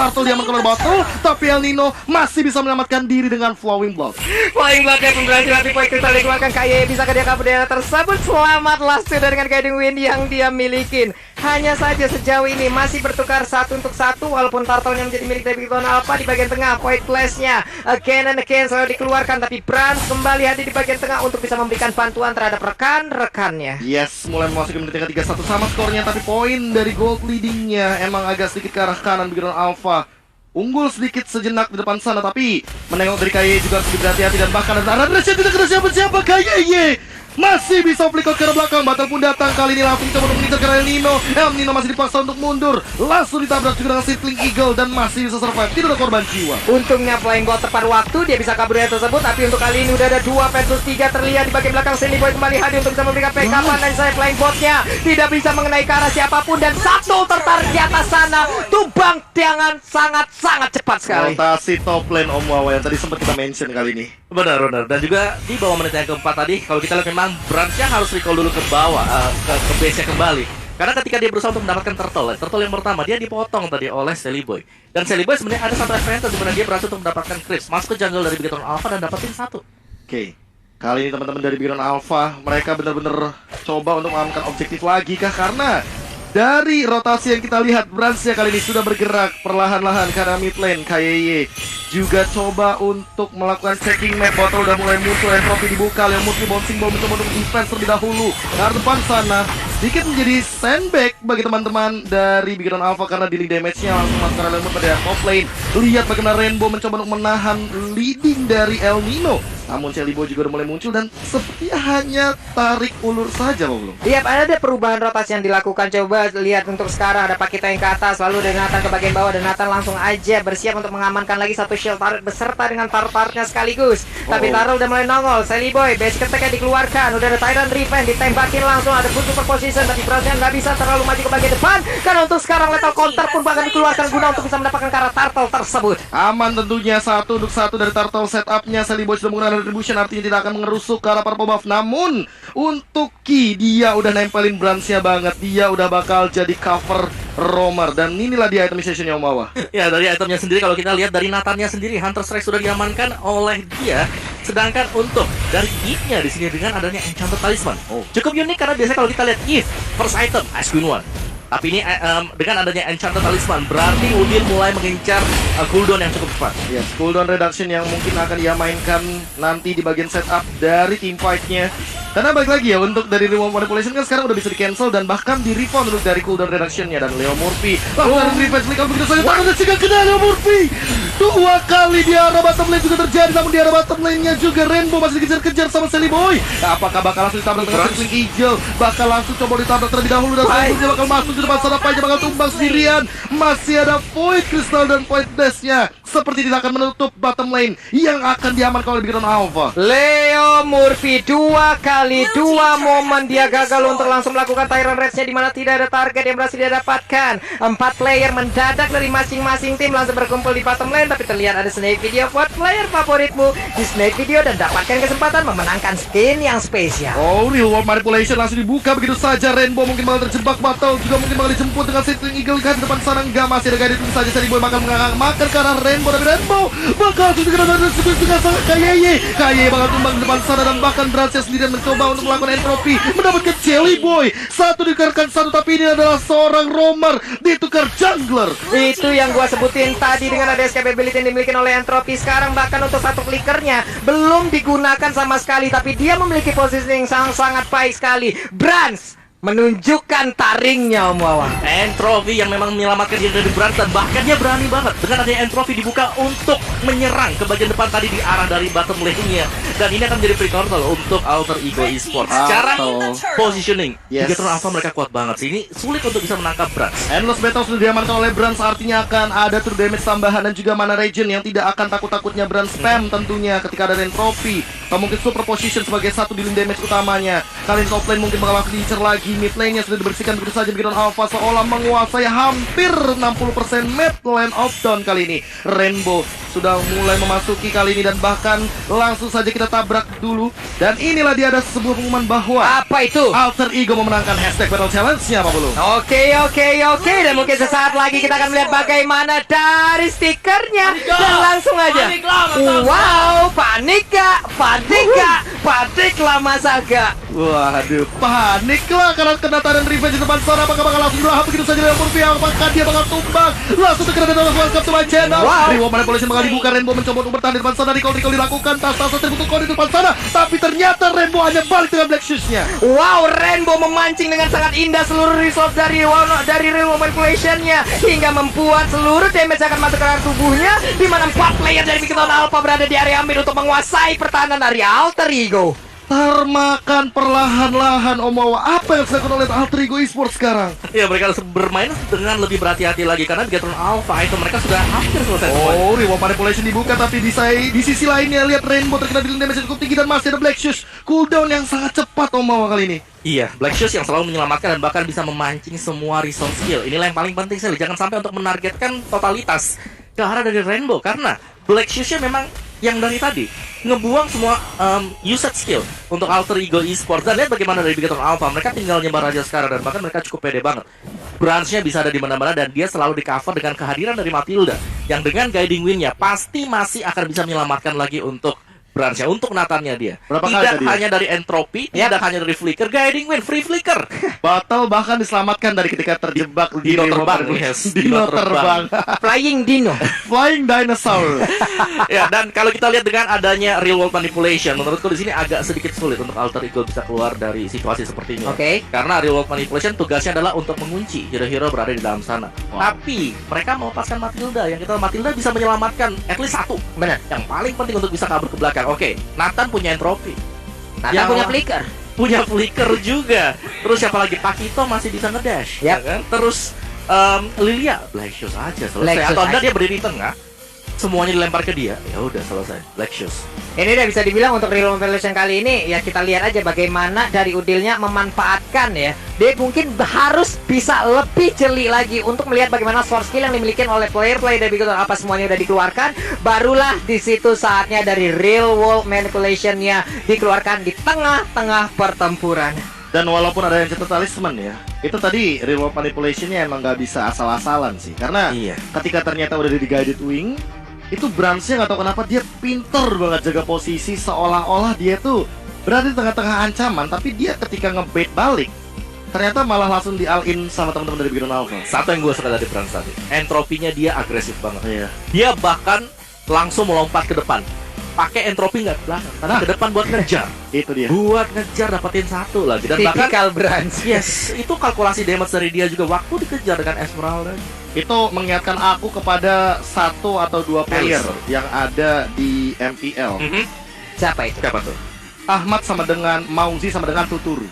Turtle dia keluar botol, tapi El Nino masih bisa menyelamatkan diri dengan Flowing Blood. Flowing Blood yang pemberhasilan hati poin kristal dikeluarkan. KYE bisa ke dia kabur daerah tersebut. Selamat last dengan Guiding Wind yang dia milikin. Hanya saja sejauh ini masih bertukar 1 untuk 1, walaupun Turtle-nya menjadi milik dari Bigon Alpha di bagian tengah. Point place-nya again and again selalu dikeluarkan, tapi Brans kembali hadir di bagian tengah untuk bisa memberikan bantuan terhadap rekan-rekannya. Yes, mulai memasuki menit yang ke-31 sama skornya, tapi poin dari gold leading-nya emang agak sedikit ke arah kanan. Bigon Alpha unggul sedikit sejenak di depan sana, tapi menengok dari KYE juga harus berhati-hati, dan bahkan ada Rashid tidak kena siapa-siapa. KYE masih bisa flick out ke arah belakang. Battle pun datang, kali ini langsung coba untuk mengincar ke El Nino. El Nino masih dipaksa untuk mundur, langsung ditabrak juga dengan Seedling Eagle dan masih bisa survive, tidak ada korban jiwa. Untungnya Flying Ball tepat waktu, dia bisa kabur dari tersebut. Tapi untuk kali ini udah ada 2 versus 3 terlihat di bagian belakang. Sandy Boy kembali hadir untuk bisa memberikan backup, dan saya Flying Ball-nya tidak bisa mengenai ke arah siapapun, dan satu tertarik di atas sana. Tumbang tiangan sangat-sangat cepat sekali. Rotasi top lane Om Wawa yang tadi sempat kita mention kali ini. Benar. Dan juga di bawah menit yang keempat tadi, kalau kita lihat memang Brans-nya harus recall dulu ke bawah, ke base-nya kembali. Karena ketika dia berusaha untuk mendapatkan turtle yang pertama, dia dipotong tadi oleh Sally Boy. Dan Sally Boy sebenarnya ada satu advantage di mana dia berhasil untuk mendapatkan creeps, masuk ke jungle dari Bigoton Alpha dan dapetin 1. Oke. Kali ini teman-teman dari Bigoton Alpha, mereka benar-benar coba untuk mengamankan objektif lagi kah? Karena dari rotasi yang kita lihat, Brans-nya kali ini sudah bergerak perlahan-lahan karena mid lane. KYE juga coba untuk melakukan checking map. Botol udah mulai muncul, entropy dibuka, Leomurphy bouncing ball mencoba untuk defense terlebih dahulu. Karena depan sana sedikit menjadi sandbag bagi teman-teman dari Bigoton Alpha karena dealing damage-nya langsung masuk ke Leomurphy pada top lane. Lihat bagaimana Rainbow mencoba untuk menahan leading dari El Nino. Namun Sally Boy juga udah mulai muncul dan sepertinya hanya tarik ulur saja, belum. Iya, ada perubahan rotasi yang dilakukan. Coba lihat untuk sekarang ada Pakita yang ke atas, lalu dengan Nathan ke bagian bawah, dan Nathan langsung aja bersiap untuk mengamankan lagi satu shield turret beserta dengan turret-turretnya sekaligus. Tapi Taro udah mulai nongol. Sally Boy basic attack-nya dikeluarkan, udah ada Tyrant Revenge ditembakin langsung, ada full super position, tapi Brasnya nggak bisa terlalu maju ke bagian depan karena untuk sekarang lethal counter pun bahkan dikeluarkan guna untuk bisa mendapatkan karena turtle tersebut. Aman tentunya 1 untuk 1 dari turtle setup-nya. Sally Boy sudah menggunakan retribution, artinya tidak akan mengerusuk ke arah purple buff. Namun untuk Ki, dia udah nempelin Brans-nya banget, dia udah bakal jadi cover roamer, dan inilah dia itemization-nya Om Wawa. Ya, dari itemnya sendiri kalau kita lihat dari Nathan-nya sendiri, Hunter Strike sudah diamankan oleh dia. Sedangkan untuk dari Eve-nya di sini dengan adanya Enchanted Talisman, cukup unik karena biasanya kalau kita lihat Eve first item Ice Queen 1. Tapi ini dengan adanya Enchanted Talisman berarti Udin mulai mengincar cooldown yang cukup cepat. Yes, cooldown reduction yang mungkin akan dia mainkan nanti di bagian setup dari team fight-nya. Karena balik lagi ya, untuk dari reward manipulation kan sekarang udah bisa di cancel dan bahkan di refund untuk dari cooldown reduction-nya. Dan Leomurphy langsung revenge flick out begitu saja, tangannya sehingga kena Leomurphy. 2 kali di arah bottom lane juga terjadi, namun di arah bottom lane-nya juga Rainbow masih dikejar-kejar sama Sally Boy. Apakah bakal langsung ditabrak dengan Seedling Eagle? Bakal langsung coba ditabrak terlebih dahulu, dan selanjutnya bakal masuk di depan sana. Aja bakal tumbang sendirian. Masih ada Void Crystal dan Void Dash-nya seperti tidak akan menutup bottom lane yang akan diamankan oleh Bigoton Alpha. Leomurphy 2 kali 2 momen dia gagal untuk langsung melakukan Tyrant Rage-nya, di mana tidak ada target yang berhasil dia dapatkan. 4 player mendadak dari masing-masing tim langsung berkumpul di bottom lane, tapi terlihat ada snake video buat player favoritmu di snake video dan dapatkan kesempatan memenangkan skin yang spesial. Reward manipulation langsung dibuka begitu saja. Rainbow mungkin bakal terjebak, Battle juga mungkin bakal dijemput dengan Seedling Eagle. Lihat di depan sana, enggak, masih ada guide itu saja. Sally Boy bakal makan ke arah Rainbow. Rainbow, tapi Rainbow bakal dengan sangat KYY bakal tumbang di depan sana, dan bahkan Bransnya sendirian mencoba untuk melakukan entropi, mendapatkan Jelly Boy. Satu dikarkan satu, tapi ini adalah seorang roamer ditukar jungler. Itu yang gua sebutin tadi, dengan ada escape ability yang dimiliki oleh Entropy. Sekarang bahkan untuk satu flickernya belum digunakan sama sekali, tapi dia memiliki posisi yang sangat baik sekali. Brans menunjukkan taringnya, Om Wawan. Entropy yang memang menyelamatkan diri dari Brans, dan bahkan dia berani banget dengan adanya Entropy dibuka untuk menyerang ke bagian depan tadi di arah dari bottom lane-nya. Dan ini akan menjadi free turtle untuk Alter Ego Esports. Secara positioning, Gigatron Alpha mereka kuat banget sih. Ini sulit untuk bisa menangkap Brans. Endless Battle sudah diamankan oleh Brans, artinya akan ada true damage tambahan dan juga mana regen yang tidak akan takut-takutnya Brans spam tentunya ketika ada Entropy. Atau mungkin super position sebagai satu dealing damage utamanya. Kali ini top lane mungkin bakal langsung diincer lagi. Mid lane-nya sudah dibersihkan begitu saja. Gigatron Alpha seolah menguasai hampir 60% map lane of down kali ini. Rainbow sudah mulai memasuki kali ini, dan bahkan langsung saja kita tabrak dulu. Dan inilah dia ada sebuah pengumuman bahwa Apa itu? Alter Ego memenangkan hashtag Battle Challenge-nya, Pak Bulu. Oke. Dan mungkin sesaat lagi kita akan melihat bagaimana dari stikernya. Dan langsung aja. Wow, panik lah masa gak? Waduh, panik lah karena kena taran revenge di depan sana. Apakah bakal langsung berlahap begitu saja dengan Murphy? Apakah dia bakal tumbang? Langsung terkena dengan welcome to my channel. Reward manipulation bakal dibuka. Rainbow mencoba untuk bertahan di depan sana. Recall dilakukan. Tas-tas terbutuh kode di depan sana. Tapi ternyata Rainbow hanya balik dengan Black Shoes-nya. Wow, Rainbow memancing dengan sangat indah seluruh resource dari Reward manipulation-nya, hingga membuat seluruh damage akan masuk ke dalam tubuhnya, di mana 4 player dari Gigatron Alpha berada di area mid untuk menguasai pertahanan dari Alter Ego. Termakan perlahan-lahan, Om Wawa. Apa yang dilakukan oleh Alter Ego Esports sekarang? Ya, mereka harus bermain dengan lebih berhati-hati lagi karena Gigatron Alpha itu mereka sudah hampir selesai semua. Oh, Reward manipulation dibuka, tapi di sisi lainnya lihat Rainbow terkena dealing damage yang cukup tinggi, dan masih ada Black Shoes. Cooldown yang sangat cepat, Om Wawa, kali ini. Iya, Black Shoes yang selalu menyelamatkan dan bahkan bisa memancing semua resource skill. Inilah yang paling penting sekali. Jangan sampai untuk menargetkan totalitas ke arah dari Rainbow, karena Black Shoes-nya memang yang dari tadi ngebuang semua usage skill untuk Alter Ego Esports. Dan lihat bagaimana dari Gigatron Alpha, mereka tinggal nyebar aja sekarang, dan bahkan mereka cukup pede banget. Branch-nya bisa ada di mana-mana, dan dia selalu di cover dengan kehadiran dari Matilda yang dengan guiding win-nya pasti masih akan bisa menyelamatkan lagi untuk Branch-nya, untuk Nathan-nya dia. Berapa kali tidak tadi ya? hanya dari Entropy, tidak hanya dari Flicker, guiding win, free Flicker. Battle bahkan diselamatkan dari ketika terjebak di Dino Reward terbang, manipulation. yes. Dino Dino terbang. Flying Dino. Flying Dinosaur. Ya, dan kalau kita lihat dengan adanya real world manipulation, menurutku di sini agak sedikit sulit untuk Alter Ego bisa keluar dari situasi seperti ini. Oke. Karena real world manipulation tugasnya adalah untuk mengunci hero-hero berada di dalam sana. Tapi mereka melepaskan Matilda, yang kita Matilda bisa menyelamatkan at least satu. Benar. Yang paling penting untuk bisa kabur ke belakang. Oke, Nathan punya Entropy. Nathan punya flicker. Punya Flicker juga. Terus siapa lagi? Pakito masih bisa ngedash, Yap. ya kan? Terus Lilia Black Shoes aja selesai. Black Shoes Atau enggak aja. dia berdiri di tengah, semuanya dilempar ke dia, ya udah selesai. Black Shoes. Ini udah bisa dibilang untuk Real Evolution kali ini, ya kita lihat aja bagaimana dari Udilnya memanfaatkan ya. Dia mungkin harus bisa lebih jeli lagi untuk melihat bagaimana source skill yang dimiliki oleh player-player dari Gigatron Alpha, semuanya udah dikeluarkan. Barulah di situ saatnya dari Real World Manipulation-nya dikeluarkan di tengah-tengah pertempuran. Dan walaupun ada yang cetak talisman ya, itu tadi reward manipulation-nya emang nggak bisa asal-asalan sih. Karena Iya. ketika ternyata udah di guided wing, itu Brans-nya nggak tahu kenapa dia pinter banget jaga posisi, seolah-olah dia tuh berada di tengah-tengah ancaman, tapi dia ketika ngebait balik, ternyata malah langsung di all-in sama teman-teman dari Gigatron Alpha. Satu yang gue suka dari Brans tadi, entropinya dia agresif banget. Iya. Dia bahkan langsung melompat ke depan. Pakai entropi nggak ke belakang, tapi ke depan buat ngejar. Itu dia. Buat ngejar dapetin satu lagi. Dan bahkan Typical Brans. yes, itu kalkulasi damage dari dia juga waktu dikejar dengan Esmeralda. Itu mengingatkan aku kepada 1 atau 2 player Alice. yang ada di MPL. Siapa itu? Siapa tuh? Ahmad sama dengan Maungzi sama dengan Tuturu.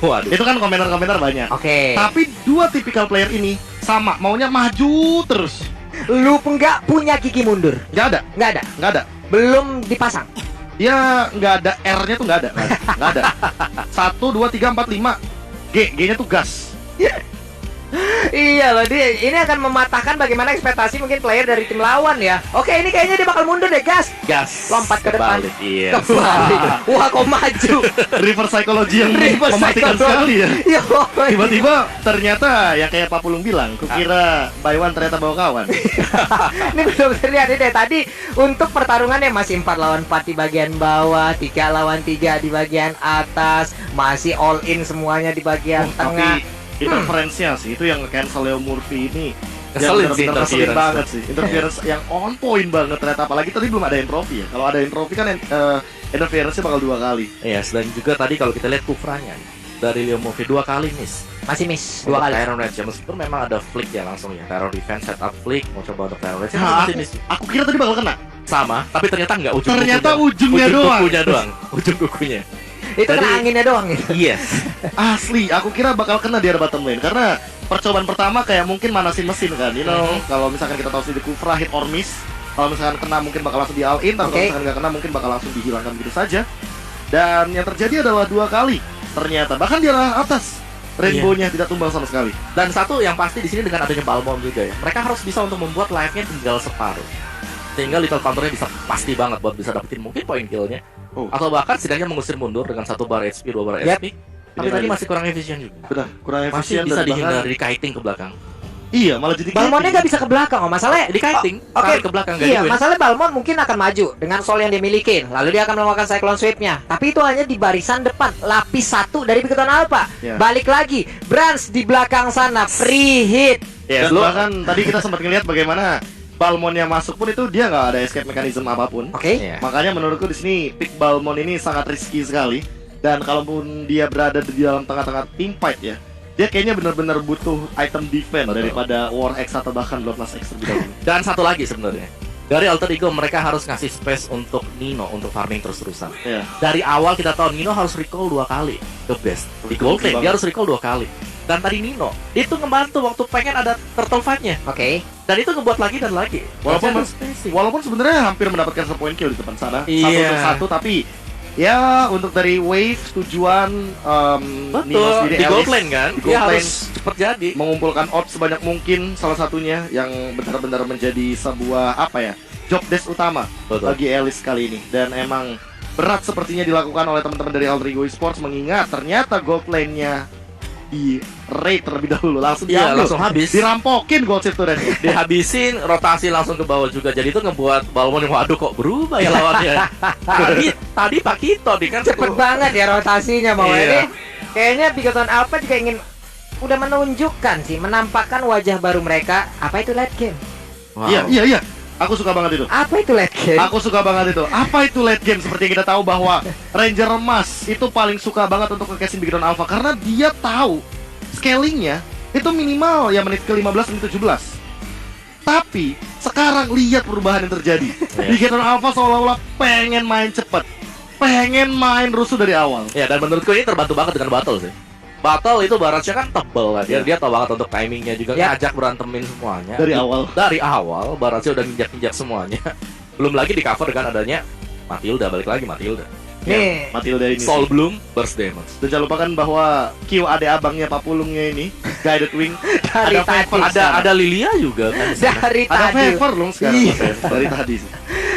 Waduh. Itu kan komentar-komentar banyak. Oke. Tapi dua tipikal player ini sama, maunya maju terus. Lu enggak punya gigi mundur. Nggak ada, Nggak ada. nggak ada. Belum dipasang. Dia nggak ada R-nya tuh nggak ada, nggak ada. 1, 2, 3, 4, 5. G-nya tuh gas. Iya loh, ini akan mematahkan bagaimana ekspektasi mungkin player dari tim lawan ya. Oke, ini kayaknya dia bakal mundur deh, gas. Lompat ke depan. Iya. Kembali. Wah, kok maju. Reverse psychology yang Reverse mematikan psychology. sekali ya. Yo. Tiba-tiba ternyata ya kayak Pak Pulung bilang, kukira buy one ternyata bawa kawan. Ini belum terlihat deh tadi untuk pertarungannya masih 4 lawan 4 di bagian bawah, 3 lawan 3 di bagian atas, masih all in semuanya di bagian tengah. Tapi interference-nya sih itu yang cancel Leo Murphy ini. Ngeselin Yang sih benar-benar ngeselin interference. banget sih. Interference yang on point banget ternyata, apalagi tadi belum ada entropy ya. Kalau ada entropy kan interference-nya bakal 2 kali. Yes, dan juga tadi kalau kita lihat kufranya dari Leo Murphy 2 kali miss. Masih miss 2 Untuk kali. Tyrant Rage ya, meskipun memang ada flick ya langsung ya. Terror defense, setup flick, mau coba untuk Tyrant Rage Nah, masih miss. aku kira tadi bakal kena. Sama, tapi ternyata enggak Ternyata ujungnya doang. Kukunya doang. Ujung kukunya. Itu Jadi- kena anginnya doang gitu. Yes. Asli, aku kira bakal kena di area bottom lane karena percobaan pertama kayak mungkin manasin mesin kan, you know. Kalau misalkan kita tahu sih di Kufra hit or miss, kalau misalkan kena mungkin bakal langsung di all in, tapi Oke. kalau misalkan nggak kena mungkin bakal langsung dihilangkan begitu saja. Dan yang terjadi adalah 2 kali ternyata, bahkan di arah atas rainbow-nya tidak tumbang sama sekali. Dan satu yang pasti di sini dengan adanya Balmond juga ya. Mereka harus bisa untuk membuat life-nya tinggal separuh. Sehingga Little Counter-nya bisa pasti banget buat bisa dapetin mungkin poin kill-nya. Oh. Atau bahkan setidaknya mengusir mundur dengan 1 bar HP, 2 bar Yap. HP. Tapi tadi masih kurang efisien juga. Benar, kurang Masih efisien bisa dan bahkan dihindari di kiting ke belakang. iya malah jadi Balmonnya gating. nggak bisa ke belakang, oh masalahnya. Di kiting, Oke, tarik ke belakang nggak iya, di-win. masalah Balmond mungkin akan maju dengan soul yang dia milikin. Lalu dia akan melakukan cyclone sweep-nya. Tapi itu hanya di barisan depan, lapis 1 dari Beacon Alpha. Ya. Balik lagi, Brans di belakang sana, free hit. Yes, Dan lu bahkan tadi kita sempat ngelihat bagaimana Balmond yang masuk pun itu dia nggak ada escape mechanism apapun. Oke. Iya. Makanya menurutku di sini pick Balmond ini sangat risky sekali. Dan kalaupun dia berada di dalam tengah-tengah team fight ya, dia kayaknya benar-benar butuh item defense Betul. daripada War X atau bahkan Bloodlust X terlebih dahulu. Dan satu lagi sebenarnya. Dari Alter Ego mereka harus ngasih space untuk Nino untuk farming terus-terusan. Ya. Dari awal kita tahu Nino harus recall 2 kali ke best. Di Betul gold lane banget. dia harus recall 2 kali. Dan tadi Nino itu ngebantu waktu pengen ada turtle fight-nya. Oke. Dan itu ngebuat lagi dan lagi. Walaupun Masih ada spacing. Walaupun sebenarnya hampir mendapatkan 1 point kill di depan sana, Iya. 1 untuk 1, tapi ya untuk dari wave tujuan Nino Betul, sendiri di gold Alice, lane kan. di Dia gold harus lane cepet jadi. mengumpulkan odds sebanyak mungkin, salah satunya yang benar-benar menjadi sebuah apa ya, job desk utama Betul. bagi Alice kali ini. Dan emang berat sepertinya dilakukan oleh teman-teman dari Alter Ego Esports, mengingat ternyata gold lane-nya di raid terlebih dahulu, langsung Iya, diambil, langsung habis. dirampokin gold shift turret-nya. Dihabisin, rotasi langsung ke bawah juga. Jadi itu ngebuat Balmond, waduh kok berubah ya lawannya. tadi Pak Kito nih kan Cepet banget ya rotasinya mau Iya. ini. Kayaknya Beacon Alpha juga ingin udah menunjukkan sih, menampakkan wajah baru mereka. Apa itu late game? Wow. Iya. Aku suka banget itu. Apa itu late game? Aku suka banget itu. Apa itu late game? Seperti yang kita tahu bahwa Ranger emas itu paling suka banget untuk nge-casing Beacon Alpha karena dia tahu scalingnya itu minimal ya menit ke-15 menit 17. Tapi sekarang lihat perubahan yang terjadi. Beacon Alpha seolah-olah pengen main cepet, pengen main rusuh dari awal. Ya, dan menurutku ini terbantu banget dengan battle sih. Battle itu baratnya kan tebel kan. Dia tahu banget untuk timingnya juga, Ya. ngajak berantemin semuanya. Dari awal. Dari awal baratnya udah nginjak-nginjak semuanya. Belum lagi di cover dengan adanya Matilda, balik lagi Matilda. Nih, Matilda ini. Soul Bloom burst damage. Dan jangan lupakan bahwa Q ade abangnya Pak Pulungnya ini, Guided Wing, dari ada tadi. favor, Ada Lilia juga kan. di sana. Dari ada tadi. favor loh sekarang. Iya. Dari tadi sih.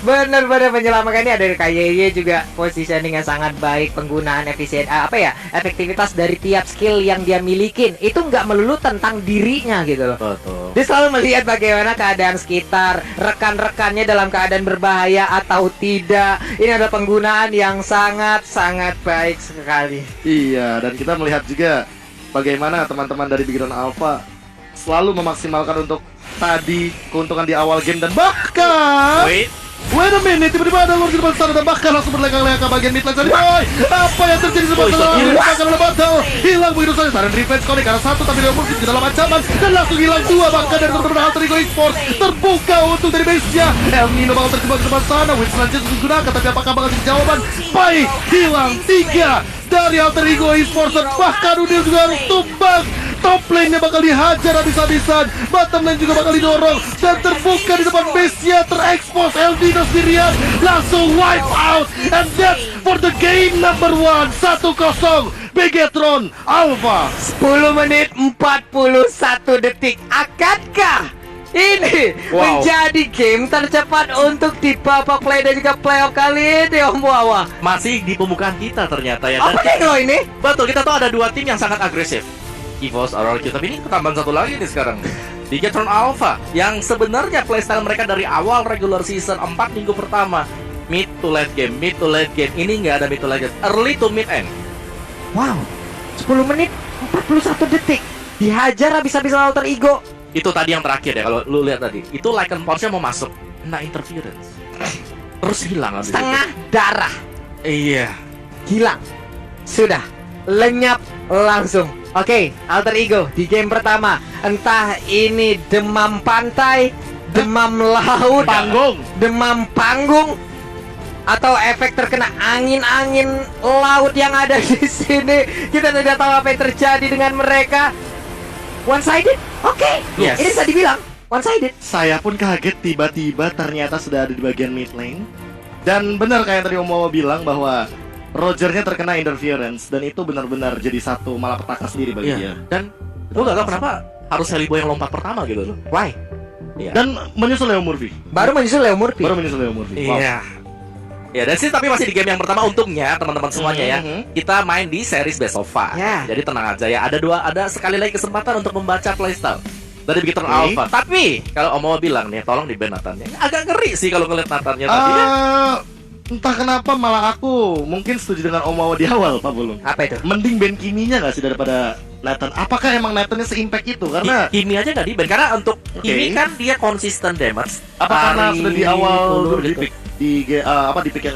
Bener-bener menyelamatkan ini. Ada KYY juga positioning yang sangat baik, penggunaan efektivitas dari tiap skill yang dia milikin itu nggak melulu tentang dirinya gitu loh. Betul. Dia selalu melihat bagaimana keadaan sekitar, rekan-rekannya dalam keadaan berbahaya atau tidak. Ini adalah penggunaan yang sangat-sangat baik sekali. Iya, dan kita melihat juga bagaimana teman-teman dari Beacon Alpha selalu memaksimalkan untuk tadi keuntungan di awal game dan bahkan Wait, wait a minute, tiba-tiba ada Lord di depan sana dan bahkan langsung berlengkang-lengkang ke bagian mid lane tadi. Boy, apa yang terjadi sebelah Oh, sana? shot Diletakkan oleh Battle, hilang begitu saja. Saran revenge connect karena 1 tapi dia mungkin dalam ancaman dan langsung hilang 2 bahkan dari teman-teman Alter Ego Esports terbuka untuk dari base-nya. El Nino bakal terjebak ke depan sana, Win selanjutnya digunakan tapi apakah bakal jadi jawaban? Baik, hilang 3 dari Alter Ego Esports dan bahkan Udil juga harus tumbang Top lane-nya bakal dihajar habis-habisan, bottom lane juga bakal didorong, dan terbuka di depan base-nya, terekspos Eldino sendirian, langsung wipe out, and that's for the game number 1, 1-0, Bigetron Alpha. 10 menit 41 detik. Akankah ini menjadi game tercepat untuk di babak play dan juga playoff kali ini, Om Wawa? Masih di pembukaan kita ternyata ya. Dan Oke loh ini. betul, kita tuh ada dua tim yang sangat agresif. EVOS RRQ, tapi ini ketambahan satu lagi nih sekarang. Bigetron Alpha yang sebenarnya playstyle mereka dari awal regular season 4 minggu pertama mid to late game, mid to late game. Ini nggak ada mid to late game, early to mid end. Wow, 10 menit 41 detik. Dihajar habis-habisan Alter Ego. Itu tadi yang terakhir ya, kalau lu lihat tadi. Itu Lycan Force-nya mau masuk, kena interference. Terus hilang habis Setengah darah. itu. Iya. Hilang. Sudah lenyap langsung. Oke, Alter Ego di game pertama. Entah ini demam pantai, demam laut, demam panggung, atau efek terkena angin-angin laut yang ada di sini. Kita tidak tahu apa yang terjadi dengan mereka. One sided? Oke. Yes. Ini bisa dibilang one sided. Saya pun kaget tiba-tiba ternyata sudah ada di bagian mid lane. Dan benar kayak yang tadi Om Wawa bilang bahwa Rogernya terkena interference, dan itu benar-benar jadi satu malapetaka sendiri bagi dia. Dan gue gak tau kenapa harus Heliboy yang lompat pertama gitu loh. Why? Iya. Dan menyusul Leo Murphy. Baru menyusul Leo Murphy. Wow. Iya. Ya, dan sih tapi masih di game yang pertama untungnya teman-teman semuanya ya. Kita main di series best of 5. Ya. Jadi tenang aja ya. Ada sekali lagi kesempatan untuk membaca playstyle dari Bigetron Oke. Alpha. Tapi kalau Om mau bilang nih, tolong di ban Nathannya. Agak ngeri sih kalau ngeliat Nathannya tadi ya. Entah kenapa malah aku mungkin setuju dengan Om Wawa di awal, Pak Bulung. Apa itu? Mending band Kiminya nggak sih daripada Nathan? Apakah emang Nathannya se-impact itu? Karena Kimi aja nggak di ban karena untuk Oke. Kimi kan dia konsisten damage. apa karena Tarik sudah di awal ulur dulu di gitu. pick di pick yang